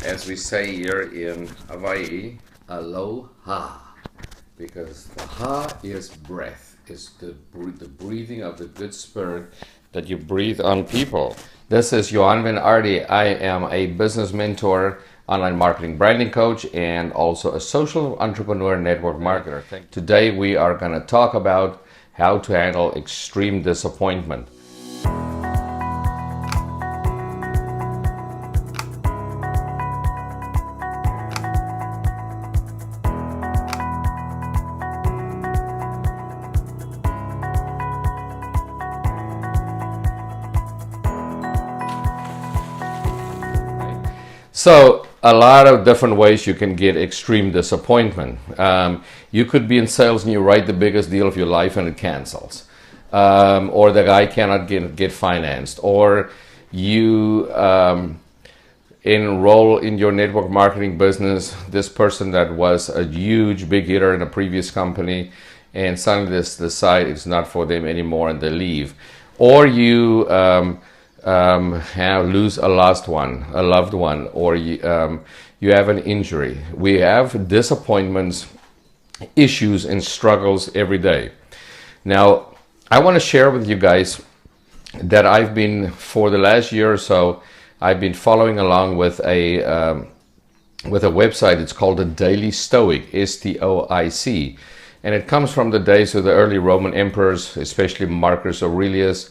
as we say here in Hawaii, aloha, because the ha is breath, is the breathing of the good spirit that you breathe on people. This is Johan Van Ardi. I am a business mentor, online marketing branding coach, and also a social entrepreneur network marketer. Today we are going to talk about how to handle extreme disappointment. So a lot of different ways you can get extreme disappointment. You could be in sales and you write the biggest deal of your life and it cancels. Or the guy cannot get financed. Or you enroll in your network marketing business, this person that was a huge big hitter in a previous company, and suddenly decide it's not for them anymore and they leave. Or you lose a loved one, or you have an injury. We have disappointments, issues, and struggles every day. Now, I want to share with you guys that I've been, for the last year or so, I've been following along with a website. It's called the Daily Stoic, Stoic, and it comes from the days of the early Roman emperors, especially Marcus Aurelius,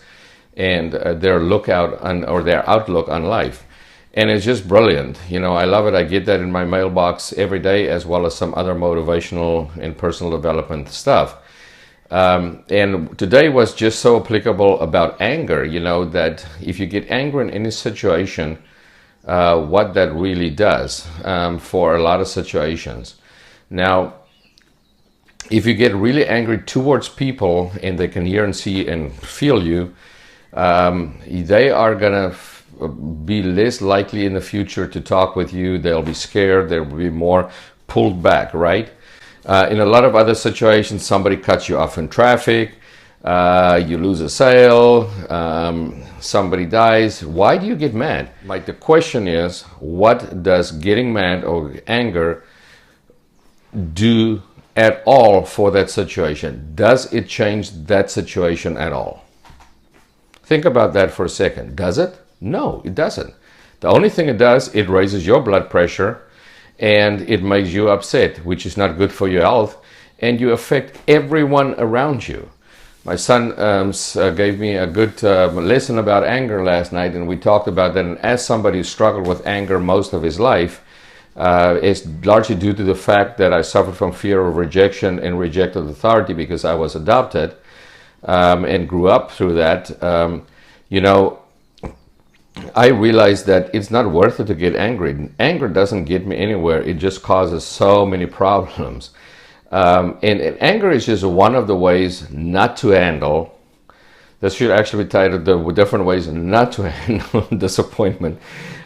and their their outlook on life. And it's just brilliant. You know, I love it. I get that in my mailbox every day, as well as some other motivational and personal development stuff. And today was just so applicable about anger, you know, that if you get angry in any situation, what that really does for a lot of situations. Now, if you get really angry towards people and they can hear and see and feel you, they are gonna be less likely in the future to talk with you. They'll be scared. They'll be more pulled back, right? In a lot of other situations, somebody cuts you off in traffic, you lose a sale, somebody dies. Why do you get mad? Like, the question is, what does getting mad or anger do at all for that situation? Does it change that situation at all? Think about that for a second. Does it? No, it doesn't. The only thing it does, it raises your blood pressure and it makes you upset, which is not good for your health, and you affect everyone around you. My son gave me a good lesson about anger last night, and we talked about that. And as somebody who struggled with anger most of his life, it's largely due to the fact that I suffered from fear of rejection and rejected authority because I was adopted. And grew up through that, you know, I realized that it's not worth it to get angry. Anger doesn't get me anywhere. It just causes so many problems. And anger is just one of the ways not to handle. This should actually be titled the different ways not to handle disappointment.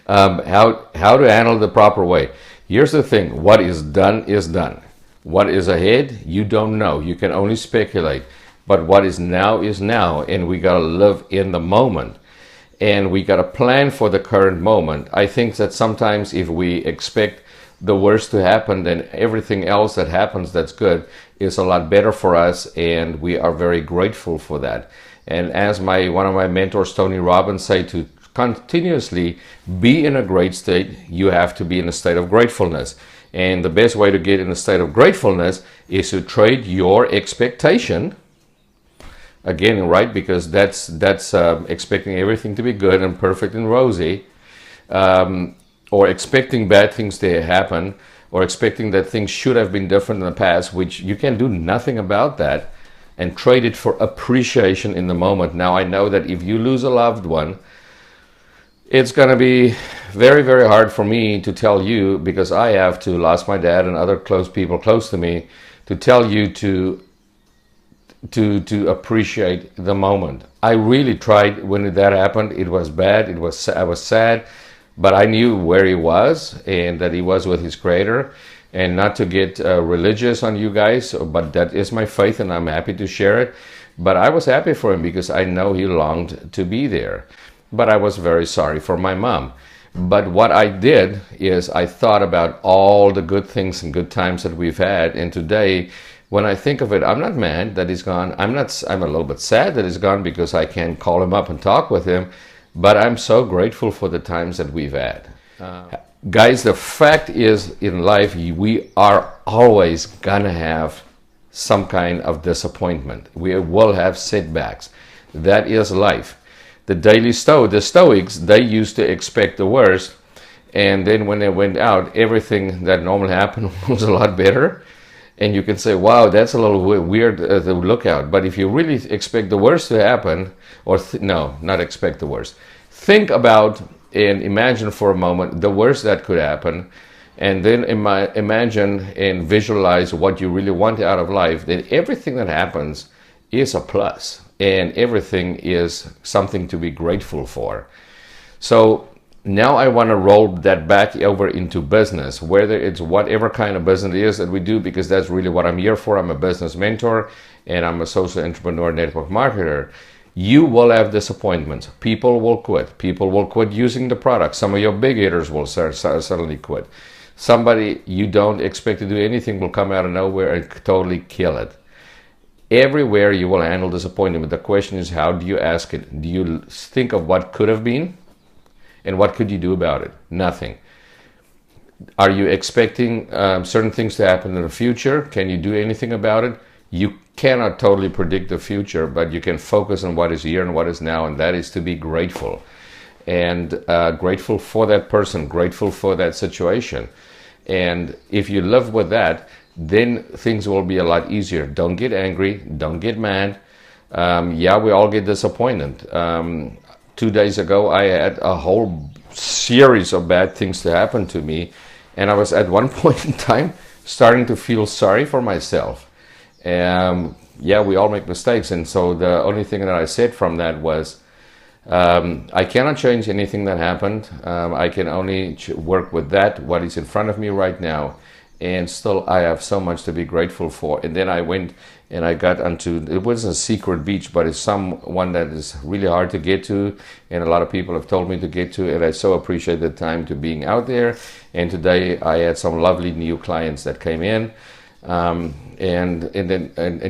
How to handle the proper way. Here's the thing. What is done is done. What is ahead, you don't know. You can only speculate. But what is now, and we got to live in the moment. And we got to plan for the current moment. I think that sometimes if we expect the worst to happen, then everything else that happens that's good is a lot better for us, and we are very grateful for that. And as one of my mentors, Tony Robbins, say, to continuously be in a great state, you have to be in a state of gratefulness. And the best way to get in a state of gratefulness is to trade your expectation. Again, right, because that's expecting everything to be good and perfect and rosy, or expecting bad things to happen, or expecting that things should have been different in the past, which you can do nothing about that, and trade it for appreciation in the moment. Now, I know that if you lose a loved one, it's going to be very, very hard for me to tell you, because I have to lost my dad and other close people close to me, to tell you to appreciate the moment. I really tried when that happened. It was bad. I was sad, but I knew where he was and that he was with his Creator. And not to get religious on you guys, but that is my faith, and I'm happy to share it. But I was happy for him because I know he longed to be there. But I was very sorry for my mom. But what I did is I thought about all the good things and good times that we've had. And today, when I think of it, I'm not mad that he's gone. I'm a little bit sad that he's gone because I can't call him up and talk with him. But I'm so grateful for the times that we've had. Guys, the fact is, in life, we are always gonna have some kind of disappointment. We will have setbacks. That is life. The Stoics, they used to expect the worst, and then when they went out, everything that normally happened was a lot better. And you can say, wow, that's a little weird to look at. But if you really expect the worst to happen, or no, not expect the worst, think about and imagine for a moment the worst that could happen, and then imagine and visualize what you really want out of life. Then everything that happens is a plus, and everything is something to be grateful for. So now I want to roll that back over into business, whether it's whatever kind of business it is that we do, because that's really what I'm here for. I'm a business mentor, and I'm a social entrepreneur network marketer. You will have disappointments. People will quit. People will quit using the product. Some of your big hitters will suddenly quit. Somebody you don't expect to do anything will come out of nowhere and totally kill it. Everywhere you will handle disappointment. The question is, how do you ask it? Do you think of what could have been? And what could you do about it? Nothing. Are you expecting certain things to happen in the future? Can you do anything about it? You cannot totally predict the future, but you can focus on what is here and what is now, and that is to be grateful. And grateful for that person, grateful for that situation. And if you live with that, then things will be a lot easier. Don't get angry. Don't get mad. Yeah, we all get disappointed. 2 days ago, I had a whole series of bad things to happen to me. And I was at one point in time starting to feel sorry for myself. Yeah, we all make mistakes. And so the only thing that I said from that was, I cannot change anything that happened. I can only work with that, what is in front of me right now. And still, I have so much to be grateful for. And then I went and I got onto, it wasn't a secret beach, but it's one that is really hard to get to. And a lot of people have told me to get to. And I so appreciate the time to being out there. And today I had some lovely new clients that came in. And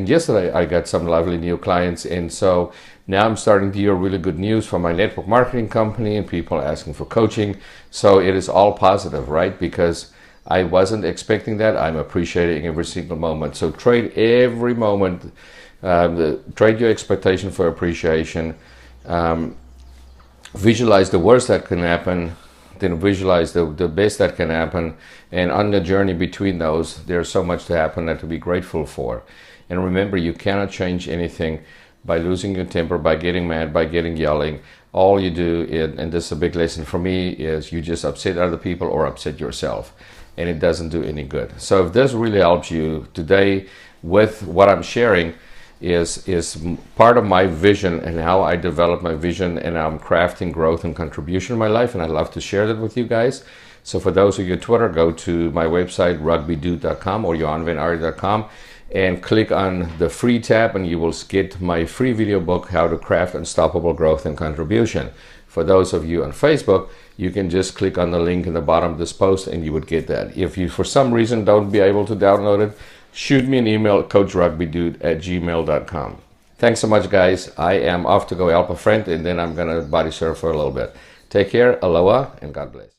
yesterday I got some lovely new clients. And so now I'm starting to hear really good news from my network marketing company and people asking for coaching. So it is all positive, right? Because I wasn't expecting that. I'm appreciating every single moment. So trade every moment. Trade your expectation for appreciation. Visualize the worst that can happen. Then visualize the best that can happen. And on the journey between those, there's so much to happen that to be grateful for. And remember, you cannot change anything by losing your temper, by getting mad, by getting yelling. All you do, and this is a big lesson for me, is you just upset other people or upset yourself. And it doesn't do any good. So if this really helps you today with what I'm sharing is part of my vision and how I develop my vision, and I'm crafting growth and contribution in my life, and I'd love to share that with you guys. So for those of you on Twitter, go to my website, rugbydude.com or johanvanari.com, and click on the free tab, and you will get my free video book, How to Craft Unstoppable Growth and Contribution. For those of you on Facebook, you can just click on the link in the bottom of this post and you would get that. If you, for some reason, don't be able to download it, shoot me an email at CoachRugbyDude@gmail.com. Thanks so much, guys. I am off to go help a friend, and then I'm going to body surf for a little bit. Take care, aloha, and God bless.